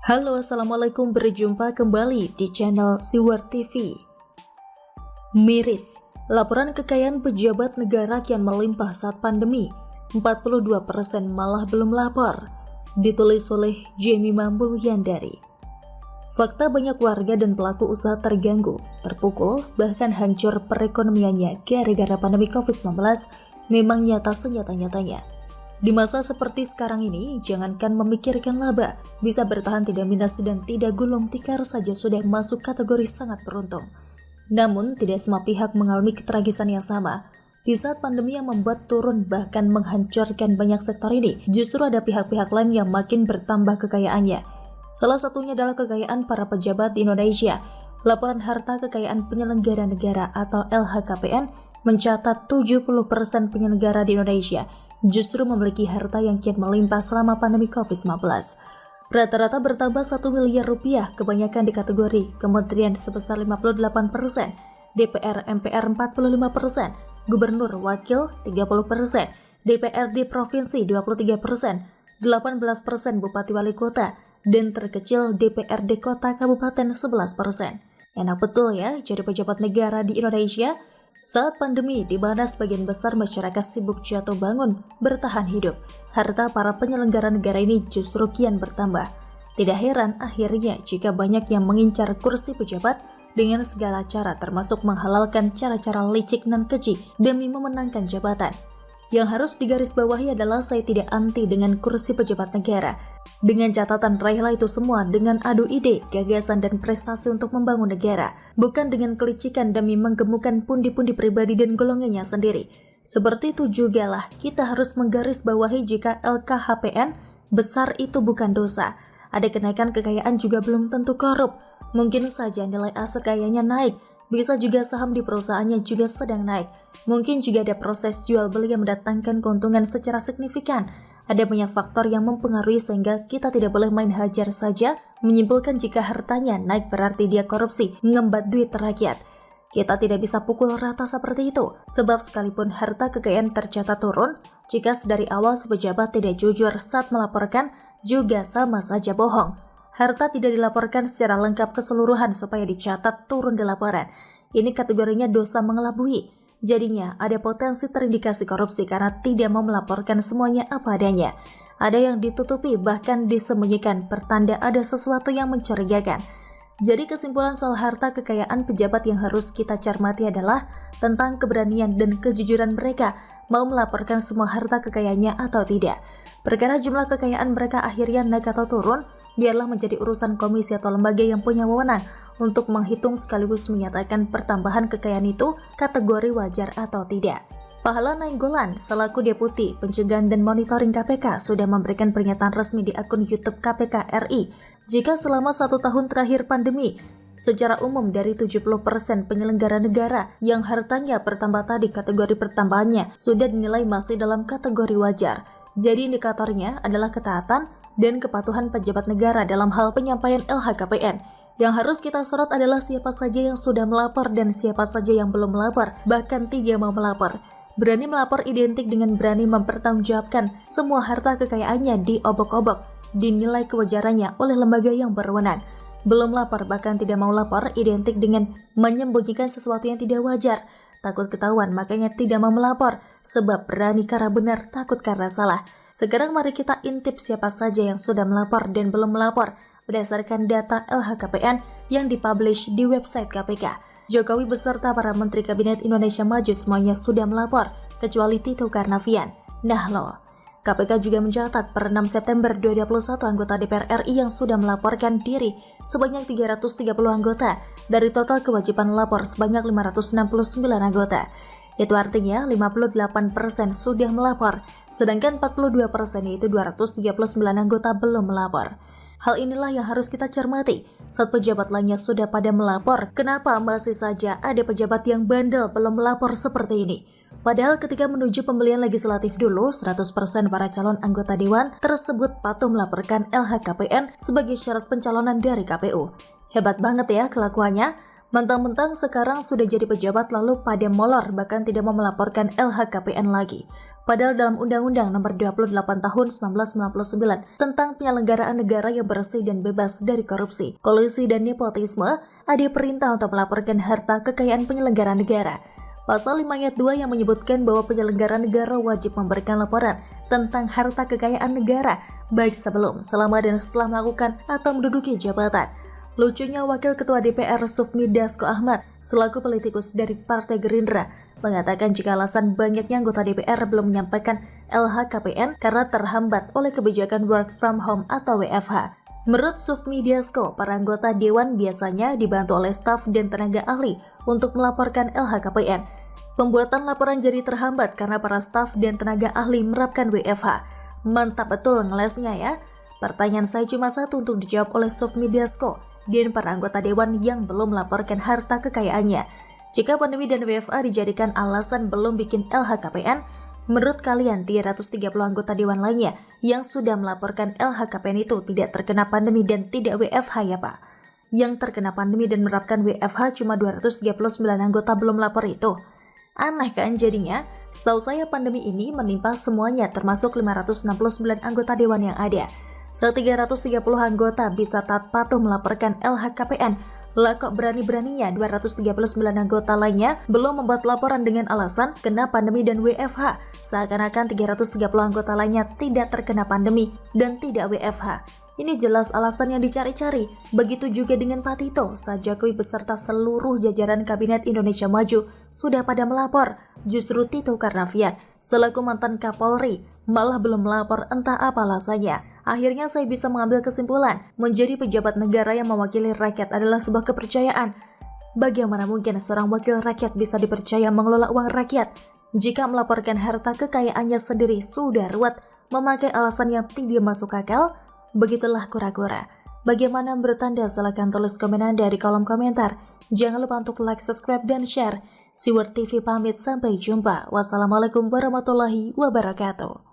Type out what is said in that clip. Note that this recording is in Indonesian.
Halo, Assalamualaikum, berjumpa kembali di channel Siwar TV. Miris, laporan kekayaan pejabat negara kian melimpah saat pandemi, 42% malah belum lapor, ditulis oleh Jamie Mambulyandari. Fakta banyak warga dan pelaku usaha terganggu, terpukul, bahkan hancur perekonomiannya gara-gara pandemi COVID-19 memang nyata senyata-nyatanya. Di masa seperti sekarang ini, jangankan memikirkan laba, bisa bertahan tidak minus dan tidak gulung tikar saja sudah masuk kategori sangat beruntung. Namun, tidak semua pihak mengalami ketragisan yang sama. Di saat pandemi yang membuat turun bahkan menghancurkan banyak sektor ini, justru ada pihak-pihak lain yang makin bertambah kekayaannya. Salah satunya adalah kekayaan para pejabat di Indonesia. Laporan harta kekayaan penyelenggara negara atau LHKPN mencatat 70% penyelenggara di Indonesia justru memiliki harta yang kian melimpah selama pandemi COVID-19. Rata-rata bertambah 1 miliar rupiah, kebanyakan di kategori kementerian sebesar 58%, DPR MPR 45%, gubernur wakil 30%, DPRD provinsi 23%, 18% bupati wali kota, dan terkecil DPRD kota kabupaten 11%. Enak betul ya jadi pejabat negara di Indonesia saat pandemi, di mana sebagian besar masyarakat sibuk jatuh bangun, bertahan hidup, harta para penyelenggara negara ini justru kian bertambah. Tidak heran akhirnya jika banyak yang mengincar kursi pejabat dengan segala cara, termasuk menghalalkan cara-cara licik dan keji demi memenangkan jabatan. Yang harus digarisbawahi adalah saya tidak anti dengan kursi pejabat negara. Dengan catatan raihlah itu semua dengan adu ide, gagasan dan prestasi untuk membangun negara, bukan dengan kelicikan demi menggemukkan pundi-pundi pribadi dan golongannya sendiri. Seperti itu jugalah kita harus menggarisbawahi jika LKHPN besar itu bukan dosa. Ada kenaikan kekayaan juga belum tentu korup. Mungkin saja nilai aset kayanya naik, bisa juga saham di perusahaannya juga sedang naik. Mungkin juga ada proses jual beli yang mendatangkan keuntungan secara signifikan. Ada banyak faktor yang mempengaruhi sehingga kita tidak boleh main hajar saja menyimpulkan jika hartanya naik berarti dia korupsi, ngembat duit rakyat. Kita tidak bisa pukul rata seperti itu, sebab sekalipun harta kekayaan tercatat turun, jika sedari awal si pejabat tidak jujur saat melaporkan, juga sama saja bohong. Harta tidak dilaporkan secara lengkap keseluruhan supaya dicatat turun di laporan. Ini kategorinya dosa mengelabui. Jadinya ada potensi terindikasi korupsi karena tidak mau melaporkan semuanya apa adanya. Ada yang ditutupi bahkan disembunyikan, pertanda ada sesuatu yang mencurigakan. Jadi kesimpulan soal harta kekayaan pejabat yang harus kita cermati adalah tentang keberanian dan kejujuran mereka mau melaporkan semua harta kekayaannya atau tidak. Perkara jumlah kekayaan mereka akhirnya naik atau turun, biarlah menjadi urusan komisi atau lembaga yang punya wewenang untuk menghitung sekaligus menyatakan pertambahan kekayaan itu kategori wajar atau tidak. Pahala Nainggolan selaku Deputi Pencegahan dan Monitoring KPK sudah memberikan pernyataan resmi di akun YouTube KPK RI jika selama 1 tahun terakhir pandemi, secara umum dari 70% penyelenggara negara yang hartanya bertambah tadi kategori pertambahannya sudah dinilai masih dalam kategori wajar. Jadi indikatornya adalah ketaatan dan kepatuhan pejabat negara dalam hal penyampaian LHKPN. Yang harus kita sorot adalah siapa saja yang sudah melapor dan siapa saja yang belum melapor, bahkan tidak mau melapor. Berani melapor identik dengan berani mempertanggungjawabkan semua harta kekayaannya diobok-obok, dinilai kewajarannya oleh lembaga yang berwenang. Belum lapor bahkan tidak mau lapor identik dengan menyembunyikan sesuatu yang tidak wajar. Takut ketahuan makanya tidak mau melapor, sebab berani karena benar, takut karena salah. Sekarang mari kita intip siapa saja yang sudah melapor dan belum melapor berdasarkan data LHKPN yang dipublish di website KPK. Jokowi beserta para Menteri Kabinet Indonesia Maju semuanya sudah melapor, kecuali Tito Karnavian. Nah loh, KPK juga mencatat per 6 September 2021 anggota DPR RI yang sudah melaporkan diri sebanyak 330 anggota dari total kewajiban lapor sebanyak 569 anggota. Itu artinya 58% sudah melapor, sedangkan 42% yaitu 239 anggota belum melapor. Hal inilah yang harus kita cermati. Saat pejabat lainnya sudah pada melapor, kenapa masih saja ada pejabat yang bandel belum melapor seperti ini? Padahal ketika menuju pemilihan legislatif dulu, 100% para calon anggota dewan tersebut patuh melaporkan LHKPN sebagai syarat pencalonan dari KPU. Hebat banget ya kelakuannya. Mentang-mentang sekarang sudah jadi pejabat lalu pada molor bahkan tidak mau melaporkan LHKPN lagi. Padahal dalam Undang-Undang Nomor 28 Tahun 1999 tentang penyelenggaraan negara yang bersih dan bebas dari korupsi, kolusi dan nepotisme, ada perintah untuk melaporkan harta kekayaan penyelenggara negara. Pasal 5 ayat 2 yang menyebutkan bahwa penyelenggara negara wajib memberikan laporan tentang harta kekayaan negara baik sebelum, selama, dan setelah melakukan atau menduduki jabatan. Lucunya Wakil Ketua DPR Sufmi Dasko Ahmad selaku politikus dari Partai Gerindra mengatakan jika alasan banyaknya anggota DPR belum menyampaikan LHKPN karena terhambat oleh kebijakan work from home atau WFH. Menurut Sufmi Dasko, para anggota Dewan biasanya dibantu oleh staf dan tenaga ahli untuk melaporkan LHKPN. Pembuatan laporan jadi terhambat karena para staf dan tenaga ahli menerapkan WFH. Mantap betul ngelesnya ya. Pertanyaan saya cuma satu untuk dijawab oleh Sufmi Dasko dan para anggota Dewan yang belum melaporkan harta kekayaannya. Jika pandemi dan WFA dijadikan alasan belum bikin LHKPN, menurut kalian 330 anggota Dewan lainnya yang sudah melaporkan LHKPN itu tidak terkena pandemi dan tidak WFH ya Pak? Yang terkena pandemi dan menerapkan WFH cuma 239 anggota belum lapor itu. Aneh kan jadinya? Setahu saya pandemi ini menimpa semuanya termasuk 569 anggota Dewan yang ada. 330 anggota bisa taat patuh melaporkan LHKPN. Lah kok berani-beraninya 239 anggota lainnya belum membuat laporan dengan alasan kena pandemi dan WFH. Seakan-akan 330 anggota lainnya tidak terkena pandemi dan tidak WFH. Ini jelas alasan yang dicari-cari. Begitu juga dengan Pak Tito, saat Jokowi beserta seluruh jajaran Kabinet Indonesia Maju sudah pada melapor. Justru Tito Karnavian, selaku mantan Kapolri, malah belum melapor entah apa alasannya. Akhirnya saya bisa mengambil kesimpulan, menjadi pejabat negara yang mewakili rakyat adalah sebuah kepercayaan. Bagaimana mungkin seorang wakil rakyat bisa dipercaya mengelola uang rakyat? Jika melaporkan harta kekayaannya sendiri sudah ruwet, memakai alasan yang tidak masuk akal, begitulah kura-kura. Bagaimana menurut Anda? Silahkan tulis komen Anda di kolom komentar. Jangan lupa untuk like, subscribe, dan share. Siwar TV pamit, sampai jumpa. Wassalamualaikum warahmatullahi wabarakatuh.